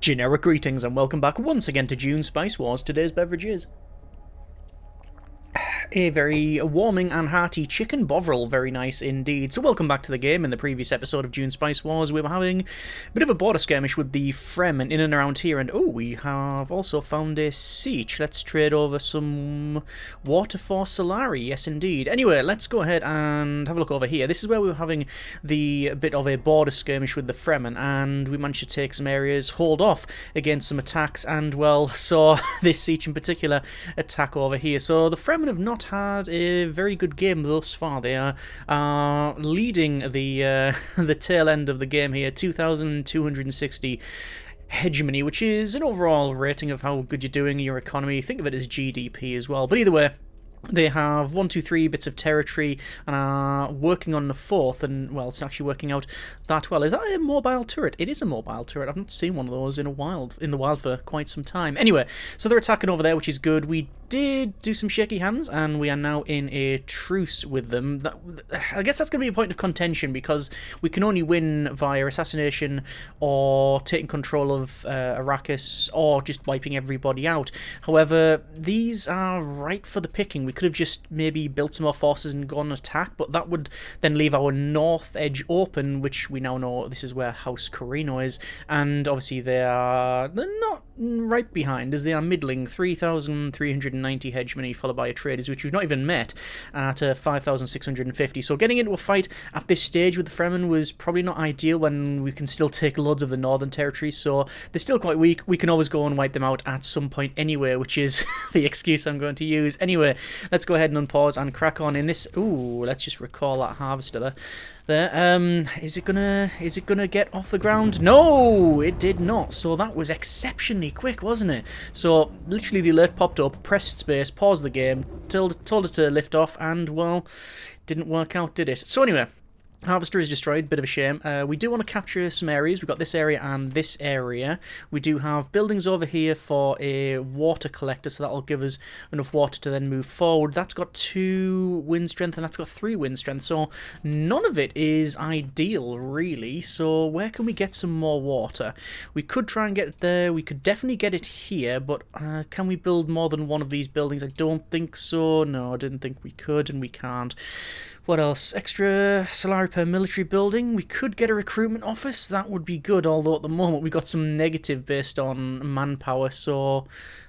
Generic greetings and welcome back once again to Dune Spice Wars. Today's beverage is a very warming and hearty chicken bovril, very nice indeed. So welcome back to the game. In the previous episode of Dune Spice Wars, we were having a bit of a border skirmish with the Fremen in and around here, and we have also found a siege. Let's trade over some water for Solari, yes indeed. Anyway, let's go ahead and have a look over here. This is where we were having the bit of a border skirmish with the Fremen, and we managed to take some areas, hold off against some attacks, and well, saw this siege in particular attack over here. So the Fremen have not had a very good game thus far. They are leading the the tail end of the game here, 2,260 Hegemony, which is an overall rating of how good you're doing in your economy. Think of it as GDP as well. But either way, they have 1, 2, 3 bits of territory and are working on the fourth, and well, it's actually working out that well. Is that a mobile turret? It is a mobile turret. I've not seen one of those in the wild for quite some time. Anyway, so they're attacking over there, which is good. We did do some shaky hands, and we are now in a truce with them. I guess that's going to be a point of contention, because we can only win via assassination or taking control of Arrakis or just wiping everybody out. However, these are right for the picking. We could have just maybe built some more forces and gone attack, but that would then leave our north edge open, which we now know this is where House Carino is, and obviously they're not right behind, as they are middling 3,390 hegemony, followed by a traders, which we've not even met, at 5,650. So getting into a fight at this stage with the Fremen was probably not ideal when we can still take loads of the northern territories, so they're still quite weak. We can always go and wipe them out at some point anyway, which is the excuse I'm going to use. Anyway, let's go ahead and unpause and crack on in this. Ooh, let's just recall that harvester there. Is it gonna get off the ground? No, it did not. So that was exceptionally quick, wasn't it? So literally the alert popped up, pressed space, paused the game, told it to lift off, and well, didn't work out, did it? So anyway, Harvester is destroyed, bit of a shame. We do want to capture some areas. We've got this area and this area. We do have buildings over here for a water collector, so that'll give us enough water to then move forward. That's got 2 wind strength and that's got 3 wind strength, so none of it is ideal, really. So where can we get some more water? We could try and get it there. We could definitely get it here, but can we build more than one of these buildings? I don't think so. No, I didn't think we could, and we can't. What else? Extra salary per military building. We could get a recruitment office. That would be good, although at the moment we've got some negative based on manpower. So,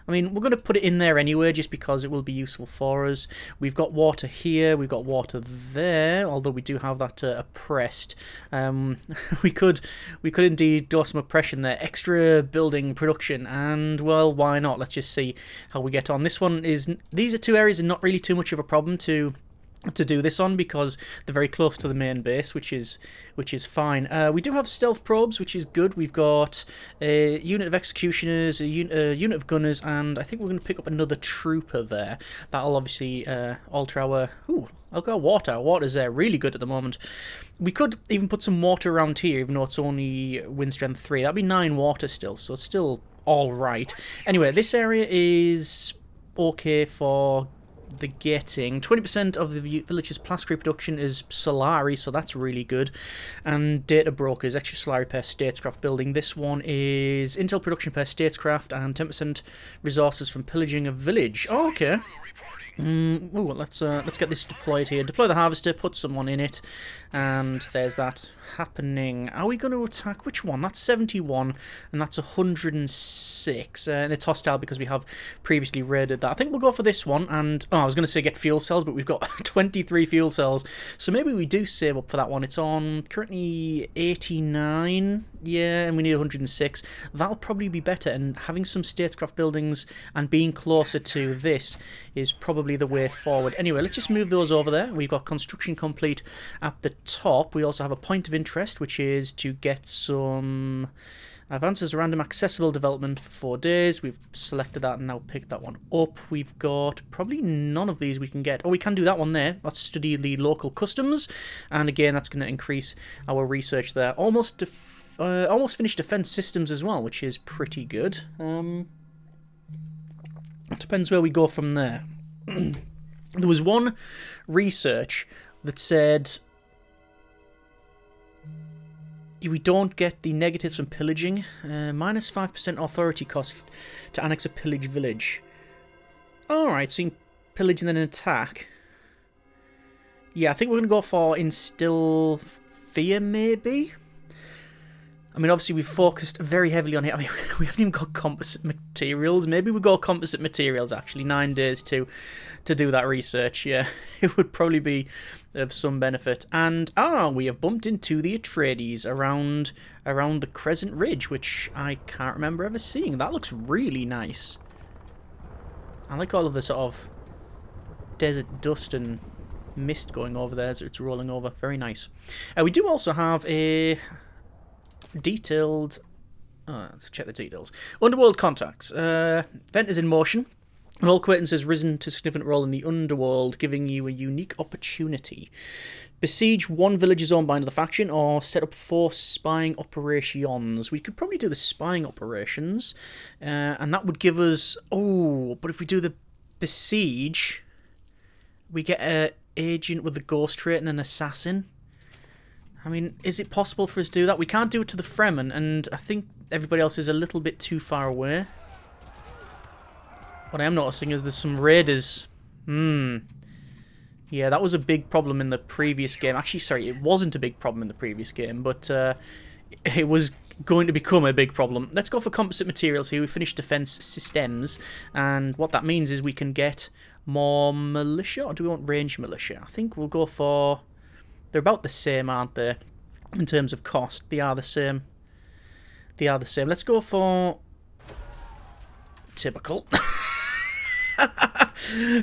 I mean, we're going to put it in there anyway, just because it will be useful for us. We've got water here. We've got water there, although we do have that oppressed. We could indeed do some oppression there. Extra building production, and well, why not? Let's just see how we get on. This one is. These are 2 areas, and not really too much of a problem to do this on, because they're very close to the main base, which is fine. We do have stealth probes, which is good. We've got a unit of executioners, a unit of gunners, and I think we're going to pick up another trooper there. That'll obviously alter our... Ooh, I'll go water. Water's really good at the moment. We could even put some water around here, even though it's only wind strength 3. That'd be 9 water still, so it's still all right. Anyway, this area is okay for the getting. 20% of the village's plastic production is Solari, so that's really good. And data brokers, extra Solari per statescraft building. This one is intel production per statescraft and 10% resources from pillaging a village. Oh, okay. Ooh, let's get this deployed here. Deploy the harvester, put someone in it, and there's that happening. Are we going to attack which one? That's 71, and that's 106. And it's hostile because we have previously raided that. I think we'll go for this one. And I was going to say get fuel cells, but we've got 23 fuel cells, so maybe we do save up for that one. It's on currently 89, yeah, and we need 106. That'll probably be better. And having some statescraft buildings and being closer to this is probably the way forward. Anyway, let's just move those over there. We've got construction complete at the top. We also have a point of interest, which is to get some advances random accessible development for 4 days. We've selected that and now picked that one up. We've got probably none of these we can get. Oh, we can do that one there. Let's study the local customs, and again, that's going to increase our research there. Almost finished defense systems as well, which is pretty good. It depends where we go from there. There was one research that said we don't get the negatives from pillaging. Minus 5% authority cost to annex a pillage village. Alright, so you can pillage and then attack. Yeah, I think we're going to go for instill fear, maybe? I mean, obviously we've focused very heavily on it. I mean, we haven't even got composite materials. Maybe we go composite materials, actually. 9 days to do that research. Yeah, it would probably be of some benefit. And, we have bumped into the Atreides around the Crescent Ridge, which I can't remember ever seeing. That looks really nice. I like all of the sort of desert dust and mist going over there as it's rolling over. Very nice. We do also have a detailed... let's check the details. Underworld contacts. Event is in motion. An all acquaintance has risen to a significant role in the underworld, giving you a unique opportunity. Besiege one village's owned by another faction, or set up 4 spying operations. We could probably do the spying operations, and that would give us... Oh, but if we do the besiege, we get an agent with the ghost trait and an assassin. I mean, is it possible for us to do that? We can't do it to the Fremen, and I think everybody else is a little bit too far away. What I am noticing is there's some raiders. Yeah, that was a big problem in the previous game. Actually, sorry, it wasn't a big problem in the previous game, but it was going to become a big problem. Let's go for composite materials here. We finished defense systems, and what that means is we can get more militia, or do we want range militia? I think we'll go for... They're about the same, aren't they? In terms of cost, they are the same. They are the same. Let's go for... Typical.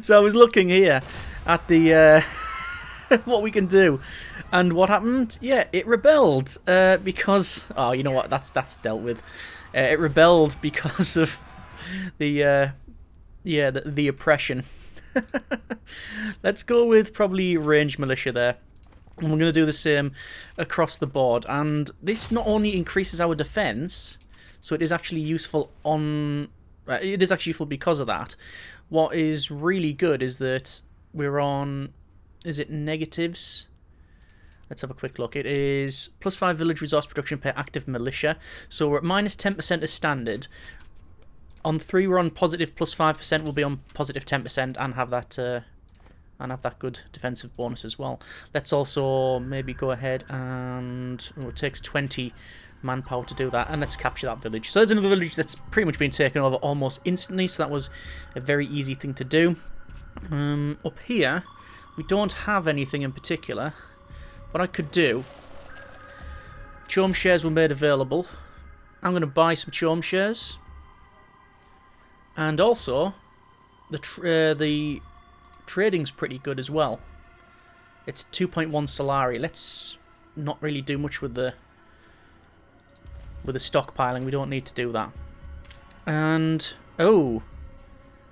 So I was looking here at the what we can do, and what happened? Yeah, it rebelled because... Oh, you know what? That's dealt with. It rebelled because of the the oppression. Let's go with probably range militia there. And we're going to do the same across the board. And this not only increases our defense, so it is actually useful on... It is actually useful because of that. What is really good is that we're on... Is it negatives? Let's have a quick look. It is +5 village resource production per active militia. So we're at minus 10% as standard. On 3 we're on positive +5%. We'll be on positive 10% and have that good defensive bonus as well. Let's also maybe go ahead and... Oh, it takes 20 manpower to do that, and let's capture that village. So there's another village that's pretty much been taken over almost instantly, so that was a very easy thing to do. Up here, we don't have anything in particular. What I could do... Chome shares were made available. I'm going to buy some Chome shares. And also, the trading's pretty good as well. It's 2.1 Solari. Let's not really do much with the stockpiling. We don't need to do that. And oh,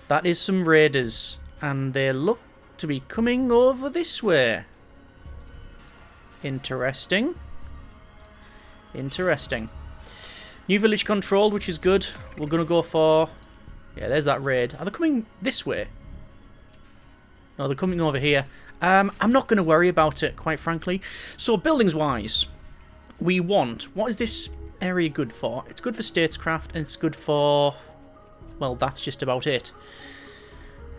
that is some raiders, and they look to be coming over this way. Interesting. Interesting. New village controlled, which is good. We're gonna go for... Yeah, there's that raid. Are they coming this way? No, they're coming over here. I'm not going to worry about it, quite frankly. So, buildings-wise, we want... What is this area good for? It's good for statescraft, and it's good for... Well, that's just about it.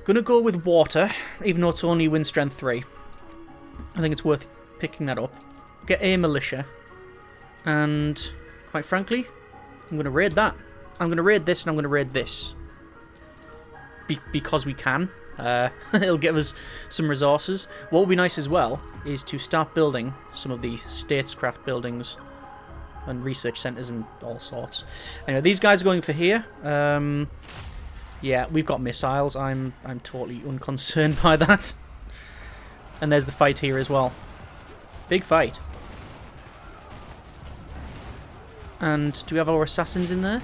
Gonna go with water, even though it's only wind strength 3. I think it's worth picking that up. Get a militia. And, quite frankly, I'm going to raid that. I'm going to raid this, and I'm going to raid this. Because we can. It'll give us some resources. What would be nice as well is to start building some of the statescraft buildings and research centres and all sorts. Anyway, these guys are going for here. Yeah, we've got missiles. I'm totally unconcerned by that. And there's the fight here as well. Big fight. And do we have our assassins in there?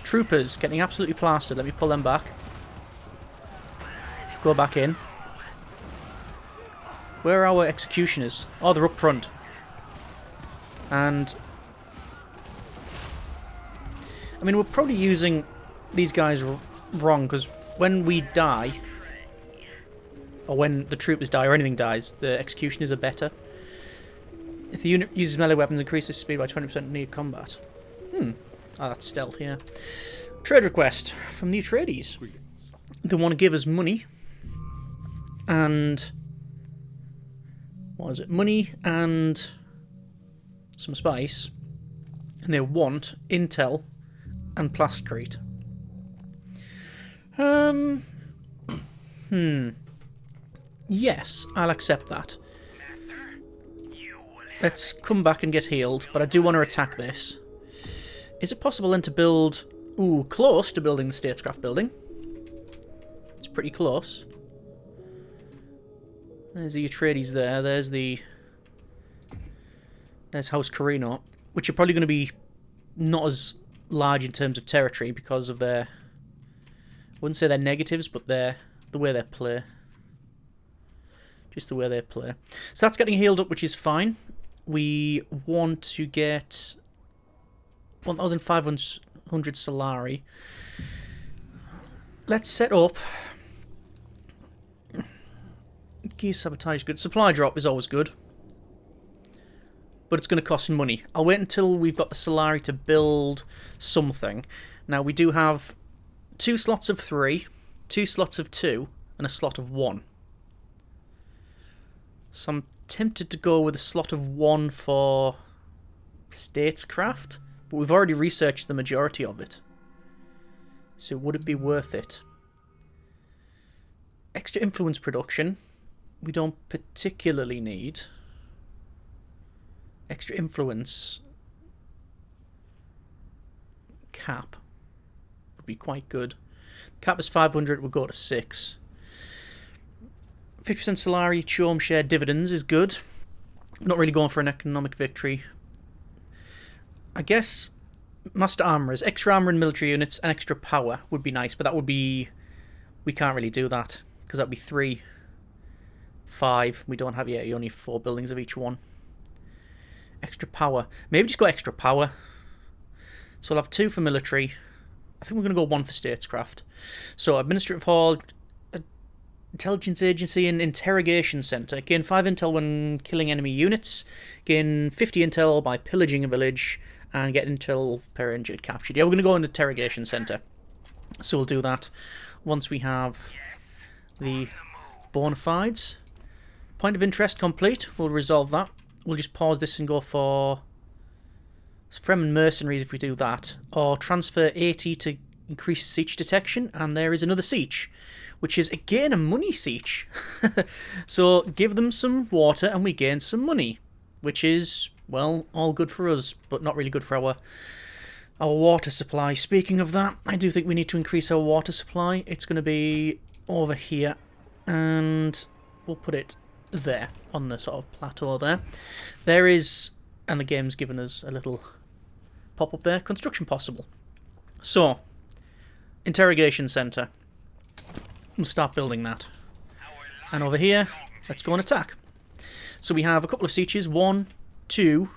Troopers getting absolutely plastered. Let me pull them back. Go back in. Where are our executioners? Oh, they're up front. And... I mean, we're probably using these guys wrong, because when we die, or when the troopers die, or anything dies, the executioners are better. If the unit uses melee weapons, increases speed by 20% in near combat. Oh, that's stealth, yeah. Trade request from the Atreides. They want to give us money. And... what is it? Money and... some spice. And they want intel and plasticrete. Yes, I'll accept that. Let's come back and get healed, but I do want to attack this. Is it possible then to build... ooh, close to building the statescraft building. It's pretty close. There's the Atreides there. There's House Carino, which are probably going to be not as large in terms of territory because of their... I wouldn't say they're negatives, but the way they play. Just the way they play. So that's getting healed up, which is fine. We want to get 1,500 Solari. Let's set up... gear sabotage is good. Supply drop is always good. But it's going to cost money. I'll wait until we've got the Solari to build something. Now, we do have 2 slots of 3, 2 slots of 2, and a slot of 1. So I'm tempted to go with a slot of 1 for statescraft, but we've already researched the majority of it. So would it be worth it? Extra influence production, we don't particularly need. Extra influence cap would be quite good. Cap is 500, we'll go to 6. 50% Solari, Chom share dividends is good. I'm not really going for an economic victory. I guess Master Armourers, extra armour and military units, and extra power would be nice, but that would be... we can't really do that, because that would be 3, 5. We don't have yet, you only have 4 buildings of each one. Extra power. Maybe just go extra power. So I'll have 2 for military. I think we're going to go 1 for statescraft. So Administrative Hall, Intelligence Agency, and Interrogation Centre. Gain 5 intel when killing enemy units. Gain 50 intel by pillaging a village. And get intel per injured captured. Yeah, we're going to go in the Interrogation Centre. So we'll do that once we have the bona fides. Point of interest complete. We'll resolve that. We'll just pause this and go for Fremen mercenaries if we do that. Or transfer 80 to increase siege detection. And there is another siege, which is again a money siege. So give them some water and we gain some money, which is, well, all good for us, but not really good for our water supply. Speaking of that, I do think we need to increase our water supply. It's going to be over here, and we'll put it there on the sort of plateau there. There is, and the game's given us a little pop-up there, construction possible. So, interrogation centre. We'll start building that. And over here, let's go and attack. So we have a couple of sieges, 1, 2,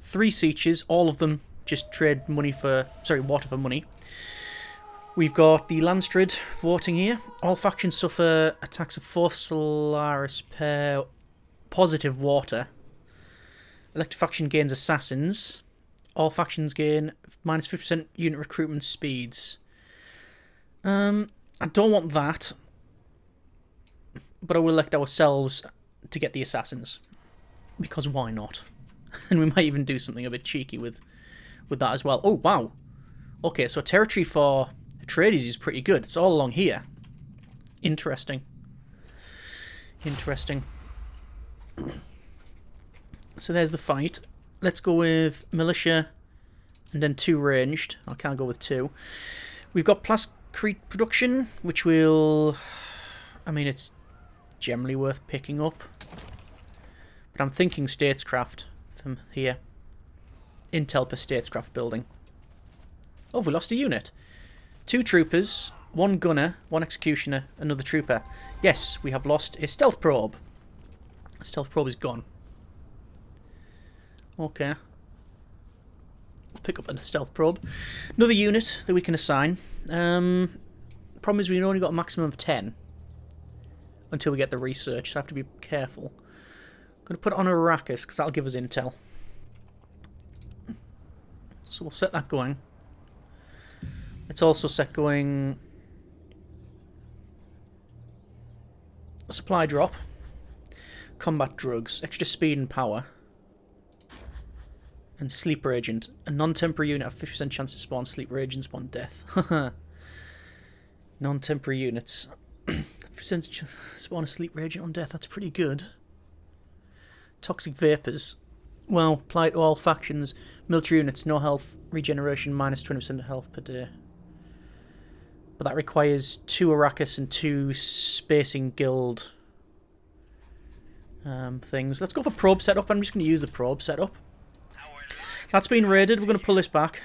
3 sieges, all of them just trade money for, sorry, water for money. We've got the Landstrid voting here. All factions suffer attacks of 4 Solaris per positive water. Elected faction gains assassins. All factions gain minus 50% unit recruitment speeds. I don't want that, but I will elect ourselves to get the assassins, because why not? And we might even do something a bit cheeky with that as well. Oh, wow. Okay, so territory for Atreides is pretty good. It's all along here. Interesting. Interesting. So there's the fight. Let's go with militia and then 2 ranged. I can't go with 2. We've got plasticrete production, which will... I mean, it's generally worth picking up. But I'm thinking statescraft from here. Intel per statescraft building. Oh, we lost a unit. 2 troopers, 1 gunner, 1 executioner, another trooper. Yes, we have lost a stealth probe. The stealth probe is gone. Okay. We'll pick up a stealth probe. Another unit that we can assign. Problem is we've only got a maximum of 10 until we get the research, so I have to be careful. Going to put it on Arrakis because that'll give us intel. So we'll set that going. Let's also set going supply drop, combat drugs, extra speed and power, and sleeper agent. A non-temporary unit have 50% chance to spawn sleeper agents upon death. Non-temporary units. 50% spawn a sleeper agent on death. That's pretty good. Toxic vapors. Well, apply to all factions. Military units, no health regeneration, minus 20% of health per day. But that requires 2 Arrakis and 2 Spacing Guild things. Let's go for probe setup. I'm just going to use the probe setup. That's been raided. We're going to pull this back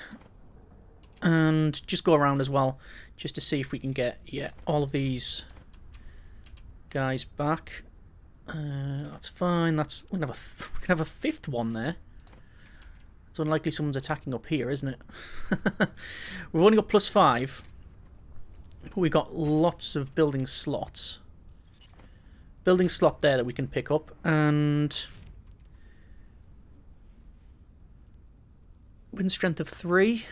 and just go around as well, just to see if we can get all of these guys back. That's fine. We can have a 5th one there. It's unlikely someone's attacking up here, isn't it? We've only got +5, but we've got lots of building slots. Building slot there that we can pick up, and wind strength of 3. Do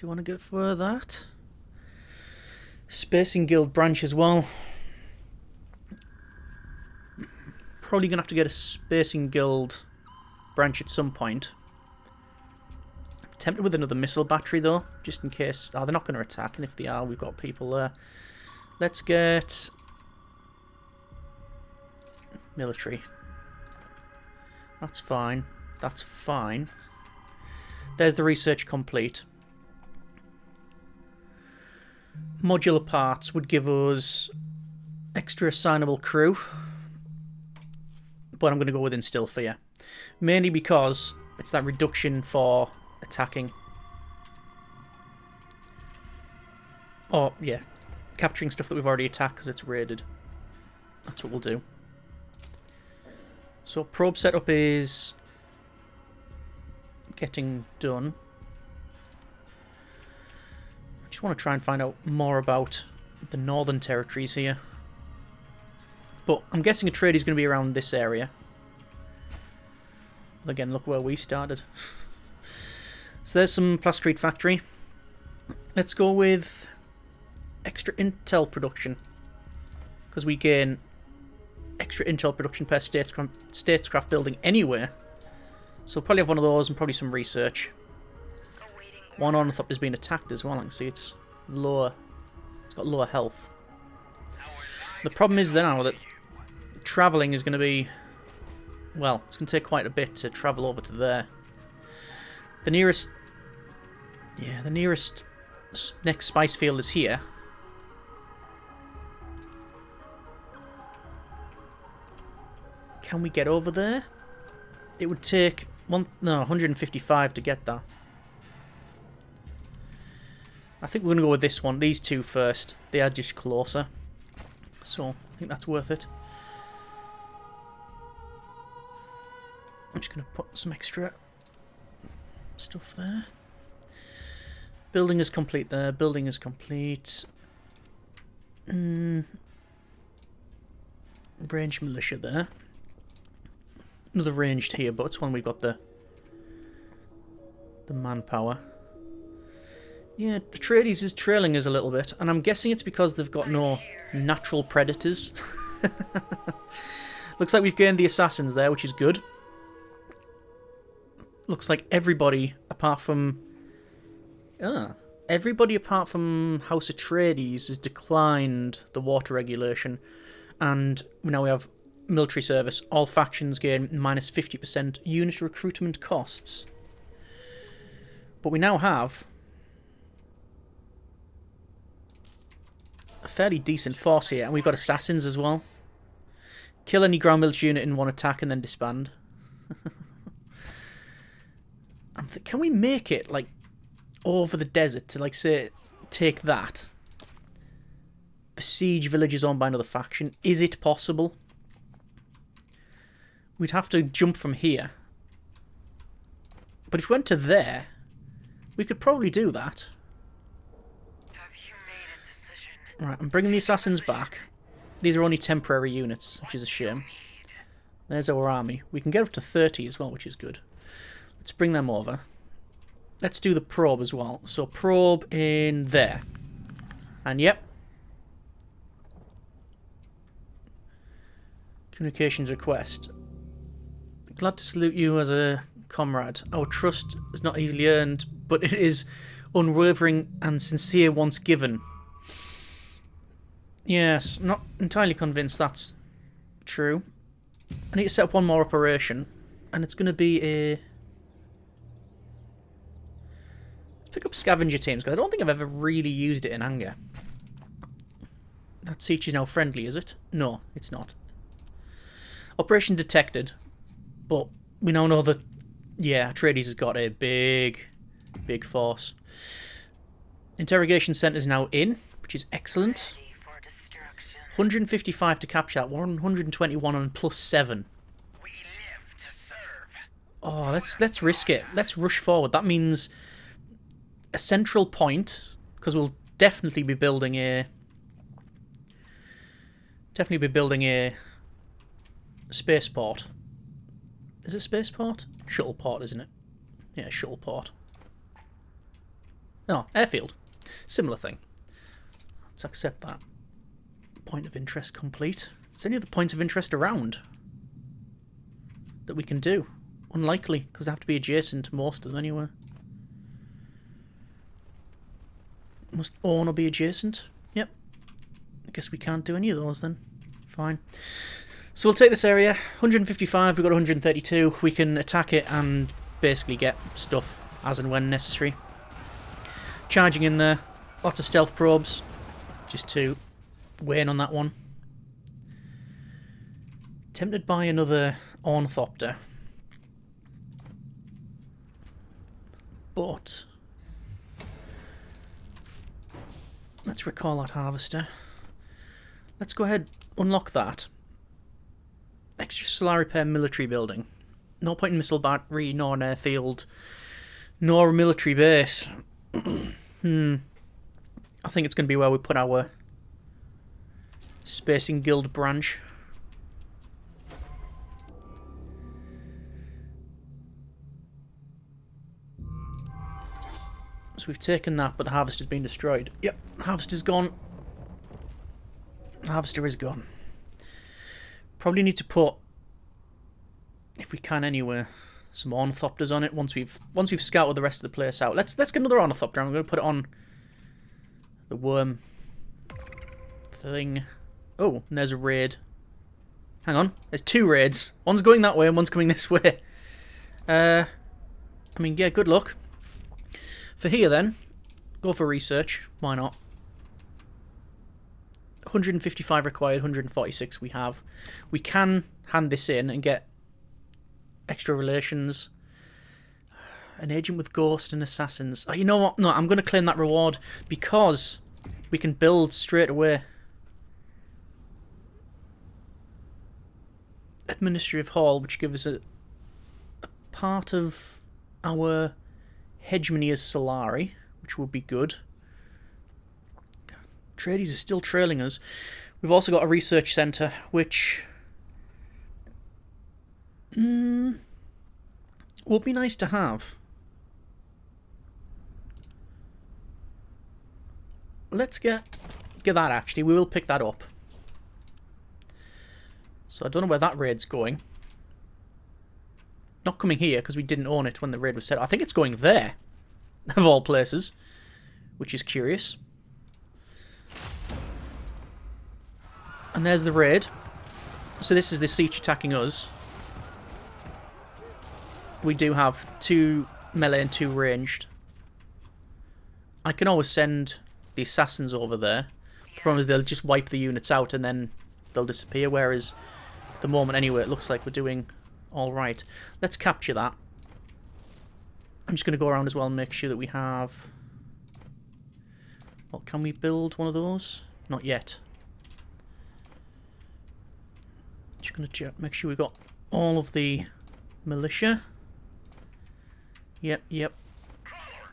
you want to go for that? Spacing Guild branch as well. Probably going to have to get a Spacing Guild branch at some point. I'm tempted with another missile battery though, just in case. Oh, they're not going to attack, and if they are, we've got people there. Let's get military. That's fine. That's fine. There's the research complete. Modular parts would give us extra assignable crew, but I'm going to go with Instill Fear. Mainly because it's that reduction for attacking. Or, yeah, capturing stuff that we've already attacked because it's raided. That's what we'll do. So probe setup is getting done. I just want to try and find out more about the northern territories here. But I'm guessing a trade is going to be around this area. Again, look where we started. So there's some Plastrete factory. Let's go with extra intel production, because we gain extra intel production per statescraft building anywhere. So we'll probably have one of those and probably some research. One Ornithop is being attacked as well. I can see it's lower. It's got lower health. The problem is now that travelling is going to be, well, it's going to take quite a bit to travel over to there. The nearest, the nearest next spice field is here. Can we get over there? It would take 155 to get that. I think we're going to go with this one. These two first. They are just closer. So, I think that's worth it. I'm just going to put some extra stuff there. Building is complete there. Building is complete. Ranged militia there. Another ranged here, but it's one we've got the manpower. Yeah, Atreides is trailing us a little bit, and I'm guessing it's because they've got no natural predators. Looks like we've gained the assassins there, which is good. Looks like everybody apart from House Atreides has declined the water regulation, and now we have military service. All factions gain minus 50% unit recruitment costs. But we now have a fairly decent force here, and we've got assassins as well. Kill any ground military unit in one attack and then disband. Can we make it like over the desert to, like, say, take that? Besiege villages owned by another faction. Is it possible? We'd have to jump from here. But if we went to there, we could probably do that. Right, I'm bringing the assassins back. These are only temporary units, which is a shame. There's our army. We can get up to 30 as well, which is good. Let's bring them over. Let's do the probe as well. So probe in there. And yep. Communications request. Glad to salute you as a comrade. Our trust is not easily earned, but it is unwavering and sincere once given. Yes, I'm not entirely convinced that's true. I need to set up one more operation, and it's going to be a... Let's pick up scavenger teams, because I don't think I've ever really used it in anger. That siege is now friendly, is it? No, it's not. Operation detected, but we now know that, yeah, Atreides has got a big force. Interrogation centre is now in, which is excellent. 155 to capture that, 121 on +7. We live to serve. Oh, let's risk it. Let's rush forward. That means a central point, because we'll definitely be building a spaceport. Is it spaceport? Shuttleport, isn't it? Yeah, shuttleport. No, airfield. Similar thing. Let's accept that. Point of interest complete. Is there any other points of interest around that we can do? Unlikely, because they have to be adjacent to most of them anyway. Must all be adjacent? Yep. I guess we can't do any of those then. Fine. So we'll take this area. 155, we've got 132. We can attack it and basically get stuff as and when necessary. Charging in there. Lots of stealth probes. Just to weigh in on that one. Tempted by another ornithopter. But let's recall that harvester. Let's go ahead, unlock that. Extra solar repair military building. No point in missile battery, nor an airfield, nor a military base. I think it's going to be where we put our Spacing Guild branch. So we've taken that, but the harvester's been destroyed. Yep, harvester's gone. Harvester is gone. Probably need to put, if we can anyway, some ornithopters on it once we've scouted the rest of the place out. Let's get another ornithopter. I'm going to put it on the worm thing. Oh, and there's a raid. Hang on, there's two raids. One's going that way and one's coming this way. I mean, yeah, good luck. For here then, go for research. Why not? 155 required, 146 we have. We can hand this in and get extra relations. An agent with ghost and assassins. Oh, you know what? No, I'm going to claim that reward because we can build straight away. Administrative Hall, which gives us a part of our Hegemony as Solari, which would be good. Atreides is still trailing us. We've also got a research centre, which would be nice to have. Let's get that, actually. We will pick that up. So I don't know where that raid's going. Not coming here, because we didn't own it when the raid was set. I think it's going there, of all places, which is curious. And there's the raid. So this is the siege attacking us. We do have 2 melee and 2 ranged. I can always send the assassins over there. The problem is they'll just wipe the units out and then they'll disappear, whereas at the moment anyway it looks like we're doing alright. Let's capture that. I'm just going to go around as well and make sure that we have... Well, can we build one of those? Not yet. Just going to make sure we've got all of the militia. Yep.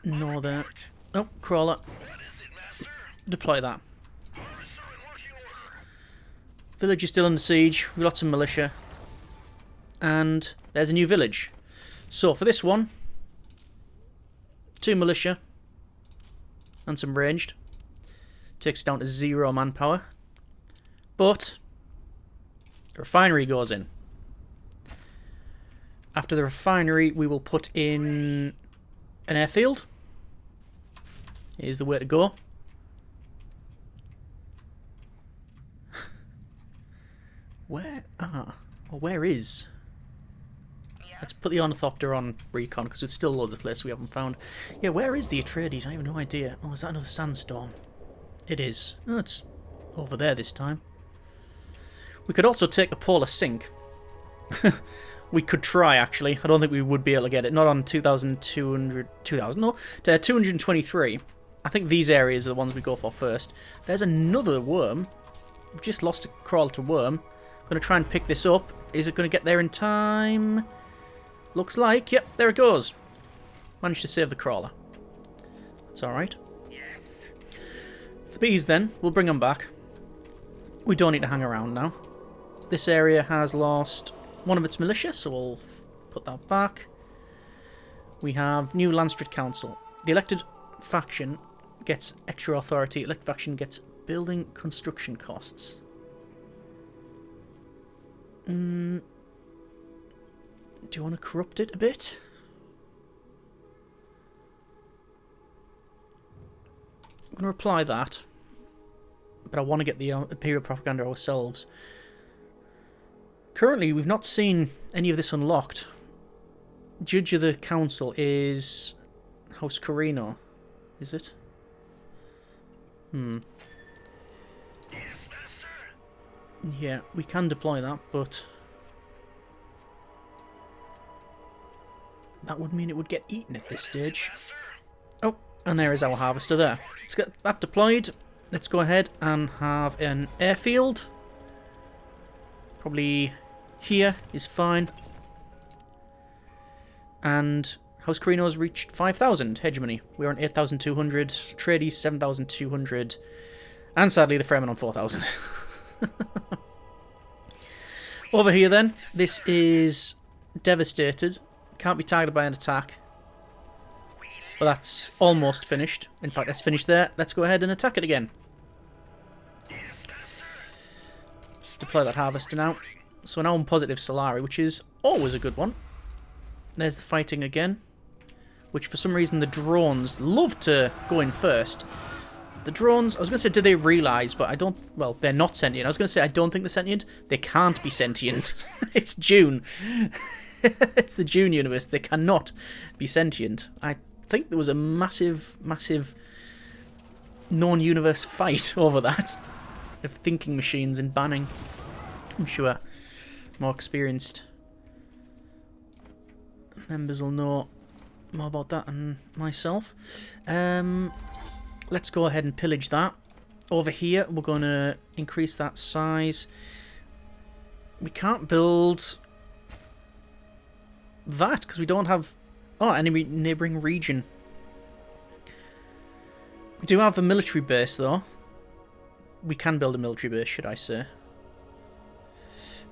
No there. Oh, crawler. Deploy that. Village is still under siege. We've got some militia. And there's a new village. So for this one, 2 militia and some ranged. Takes it down to 0 manpower. But the refinery goes in. After the refinery, we will put in an airfield. Here's the way to go. Where? Or where is? Let's put the Ornithopter on recon because there's still loads of places we haven't found. Yeah, where is the Atreides? I have no idea. Oh, is that another sandstorm? It is. Oh, it's over there this time. We could also take the polar sink. We could try, actually. I don't think we would be able to get it. Not on 2,200... 2,000, no. 223. I think these areas are the ones we go for first. There's another worm. We've just lost a crawl to worm. Going to try and pick this up. Is it going to get there in time? Looks like. Yep, there it goes. Managed to save the crawler. That's alright. For these then, we'll bring them back. We don't need to hang around now. This area has lost one of its militia, so we'll put that back. We have new Landstrid Council. The elected faction gets extra authority. Elected faction gets building construction costs. Do you want to corrupt it a bit? I'm going to reply that. But I want to get the Imperial propaganda ourselves. Currently, we've not seen any of this unlocked. Judge of the Council is House Carino. Is it? Yeah, we can deploy that, but that would mean it would get eaten at this stage. Oh, and there is our harvester there. Let's get that deployed. Let's go ahead and have an airfield. Probably here is fine. And House Carino's reached 5,000 hegemony. We're on 8,200. Atreides 7,200. And sadly the Fremen on 4,000. Over here then, this is devastated. Can't be targeted by an attack. But that's almost finished. In fact, let's finish there. Let's go ahead and attack it again. Deploy that harvester now. So now on positive Solari, which is always a good one. There's the fighting again. Which for some reason the drones love to go in first. The drones, I was going to say, do they realise? But I don't, well, they're not sentient. I was going to say, I don't think they're sentient. They can't be sentient. It's Dune. It's the Dune universe. They cannot be sentient. I think there was a massive, massive non-universe fight over that. Of thinking machines and banning. I'm sure more experienced members will know more about that than myself. Let's go ahead and pillage that. Over here, we're going to increase that size. We can't build that because we don't have any neighbouring region. We do have a military base though. We can build a military base, should I say.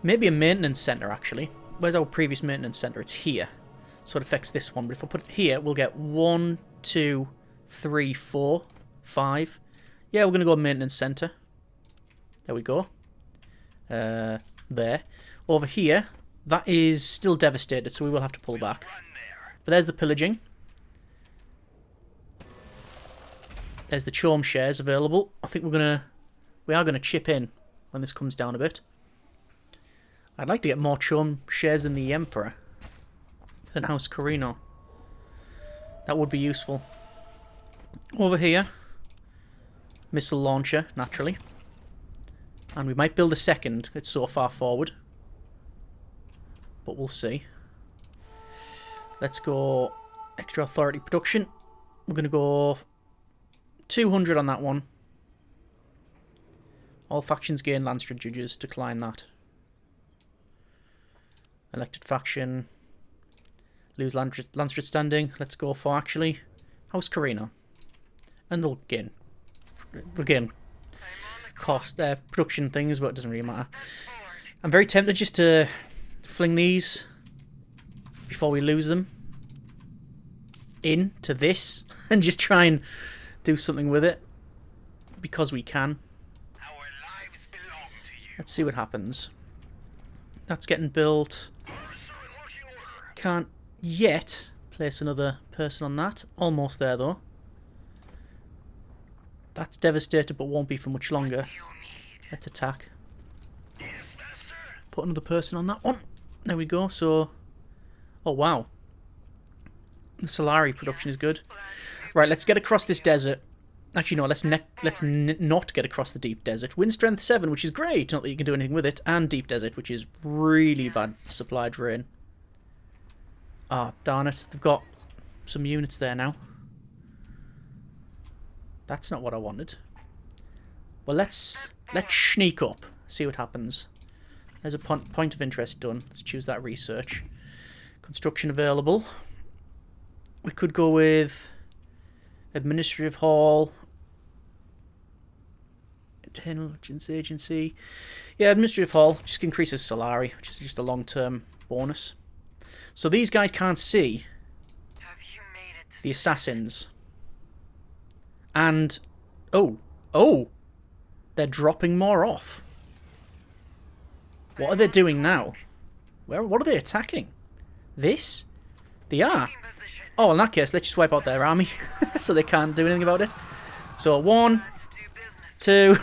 Maybe a maintenance centre, actually. Where's our previous maintenance centre? It's here. So it affects this one. But if I put it here, we'll get 1, 2, 3, 4, 5. Yeah, we're going to go maintenance centre. There we go. There. Over here, that is still devastated, so we will have to pull back. But there's the pillaging. There's the Chom shares available. I think we are going to chip in when this comes down a bit. I'd like to get more Chom shares in the Emperor than House Carino. That would be useful. Over here, missile launcher, naturally. And we might build a second. It's so far forward. But we'll see. Let's go extra authority production. We're going to go 200 on that one. All factions gain Landstrid judges. Decline that. Elected faction. Lose Landstrid standing. Let's go for, actually, House Carino. And they'll gain cost, production things, but it doesn't really matter. I'm very tempted just to fling these before we lose them into this and just try and do something with it because we can. Our lives belong to you. Let's see what happens. That's getting built. Can't yet place another person on that. Almost there though. That's devastated but won't be for much longer. Let's attack. Put another person on that one. There we go. So, oh wow. The Solari production is good. Right, let's get across this desert. Actually, no, let's not get across the deep desert. Wind strength 7, which is great. Not that you can do anything with it. And deep desert, which is really bad supply drain. Ah, darn it. They've got some units there now. That's not what I wanted. Well, let's sneak up. See what happens. There's a point of interest done. Let's choose that research. Construction available. We could go with Administrative Hall. Intelligence Agency. Yeah, Administrative Hall just increases Solari, which is just a long-term bonus. So these guys can't see the assassins. And, oh, they're dropping more off. What are they doing now? What are they attacking? This? They are. Oh, in that case, let's just wipe out their army so they can't do anything about it. So 1, 2,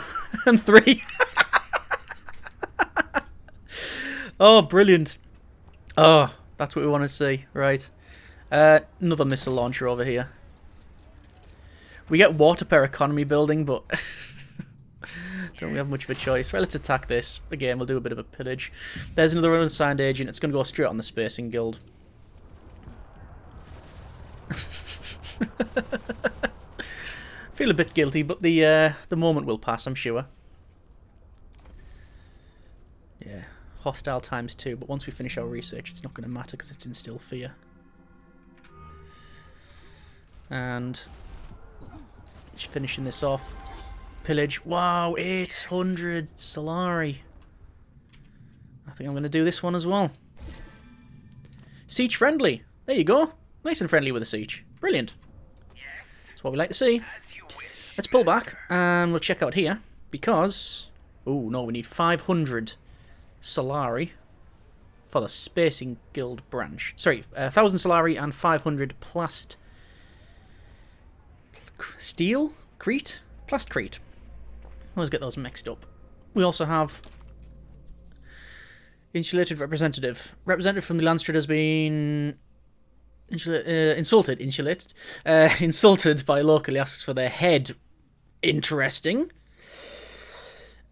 and 3. Oh, brilliant. Oh, that's what we want to see. Right. Another missile launcher over here. We get water per economy building, but don't we have much of a choice? Right, let's attack this. Again, we'll do a bit of a pillage. There's another unassigned agent. It's going to go straight on the Spacing Guild. Feel a bit guilty, but the moment will pass, I'm sure. Yeah, hostile ×2, but once we finish our research, it's not going to matter because it's instill fear. And just finishing this off. Pillage. Wow, 800 Solari. I think I'm going to do this one as well. Siege friendly. There you go. Nice and friendly with a siege. Brilliant. That's what we like to see. Let's pull back and we'll check out here because... Oh, no, we need 500 Solari for the Spacing Guild branch. Sorry, 1,000 Solari and 500 Plast... Steel? Crete? Plastcrete. I always get those mixed up. We also have... Insulated representative. Representative from the Landstrid has been... insulted by locally asks for their head. Interesting.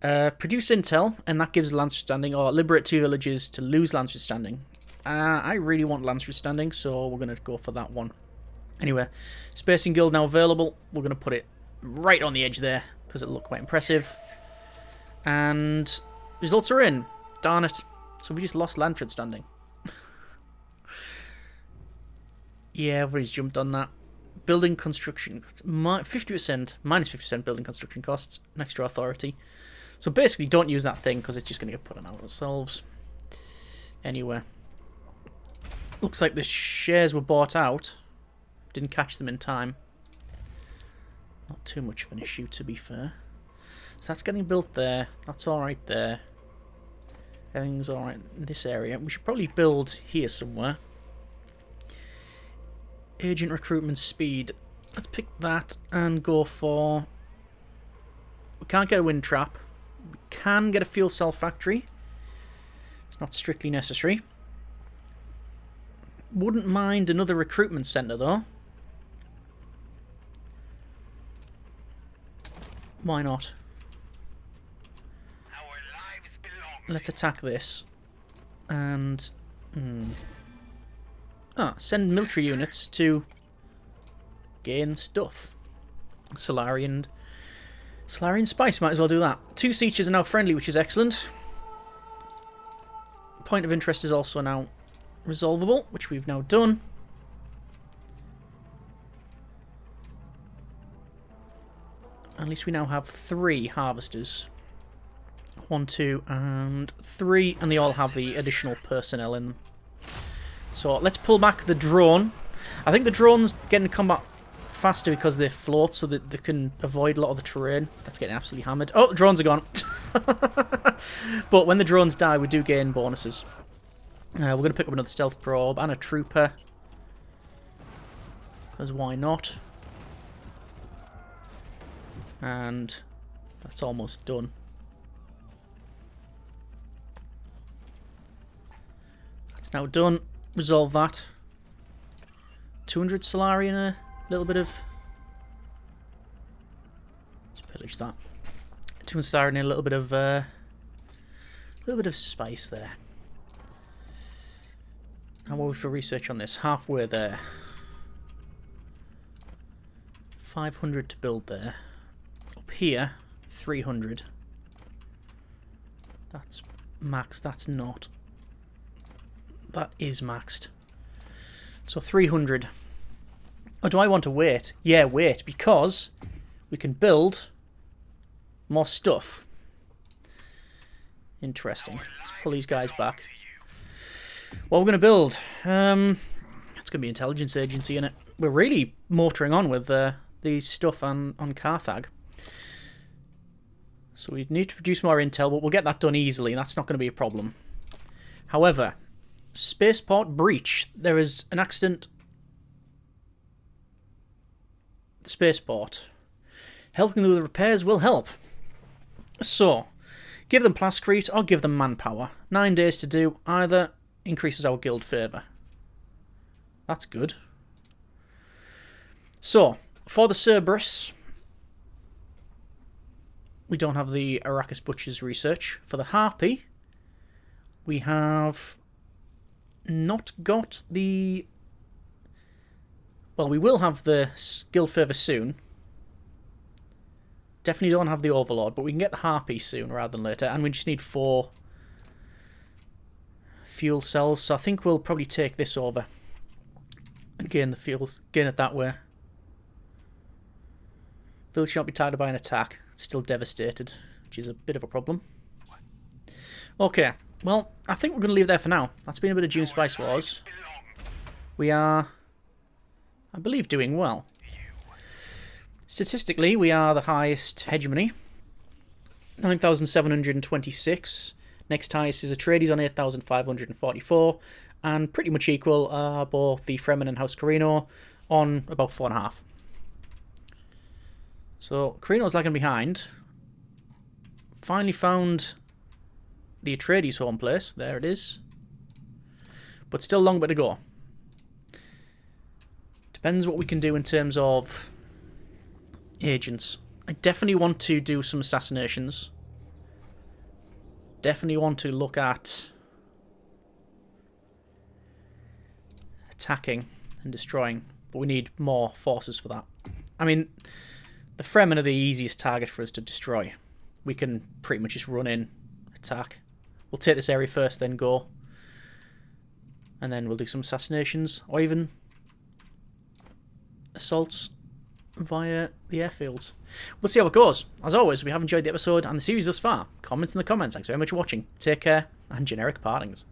Produce intel, and that gives Landstrid standing, or liberate 2 villages to lose Landstrid standing. I really want Landstrid standing, so we're going to go for that one. Anyway, Spacing Guild now available. We're going to put it right on the edge there, because it looked quite impressive. And results are in. Darn it. So we just lost Landstrid standing. Yeah, everybody's jumped on that. Building construction, 50%, minus 50% building construction costs, next to authority. So basically don't use that thing because it's just going to get put on ourselves. Anyway. Looks like the shares were bought out. Didn't catch them in time. Not too much of an issue, to be fair. So that's getting built there. That's alright there. Everything's alright in this area. We should probably build here somewhere. Agent recruitment speed. Let's pick that and go for... We can't get a wind trap. We can get a fuel cell factory. It's not strictly necessary. Wouldn't mind another recruitment centre though. Why not? Our lives belong. Let's attack this. And... send military units to gain stuff. Solarian Spice, might as well do that. 2 sieges are now friendly, which is excellent. Point of interest is also now resolvable, which we've now done. At least we now have 3 harvesters. 1, 2, and 3, and they all have the additional personnel in them. So let's pull back the drone. I think the drone's getting combat faster because they float, so that they can avoid a lot of the terrain. That's getting absolutely hammered. Oh, the drones are gone. But when the drones die, we do gain bonuses. We're going to pick up another stealth probe and a trooper. Because why not? And that's almost done. That's now done. Resolve that. 200 Solari and a little bit of... Let's pillage that. 200 Solari and a little bit of spice there. How are we for research on this? Halfway there. 500 to build there. Up here, 300. That's maxed. That's not. That is maxed. So 300. Oh, do I want to wait? Yeah, wait, because we can build more stuff. Interesting. Let's pull these guys back. What we're going to build? It's going to be intelligence agency, innit? We're really motoring on with these stuff on Carthag. So we need to produce more intel, but we'll get that done easily, and that's not going to be a problem. However, spaceport breach. There is an accident. Spaceport. Helping them with repairs will help. So, give them plascrete or give them manpower. 9 days to do either. Increases our guild favour. That's good. So, for the Cerberus, we don't have the Arrakis Butcher's research. For the Harpy, we have not got the... Well, we will have the guild favour soon. Definitely don't have the Overlord, but we can get the Harpy soon rather than later. And we just need 4 fuel cells, so I think we'll probably take this over and gain the fuels, gain it that way. Village should not be tired by an attack. It's still devastated, which is a bit of a problem. Okay, well, I think we're going to leave it there for now. That's been a bit of Dune Spice Wars. We are, I believe, doing well. Statistically, we are the highest hegemony. 9,726. Next highest is Atreides on 8,544, and pretty much equal are both the Fremen and House Carino on about 4.5. So Carino's lagging behind. Finally found the Atreides home place. There it is. But still a long bit to go. Depends what we can do in terms of agents. I definitely want to do some assassinations. Definitely want to look at attacking and destroying, but we need more forces for that. I mean, the Fremen are the easiest target for us to destroy. We can pretty much just run in, attack. We'll take this area first, then go. And then we'll do some assassinations, or even assaults via the airfields. We'll see how it goes. As always, if you have enjoyed the episode and the series thus far, comments in the comments. Thanks very much for watching. Take care, and generic partings.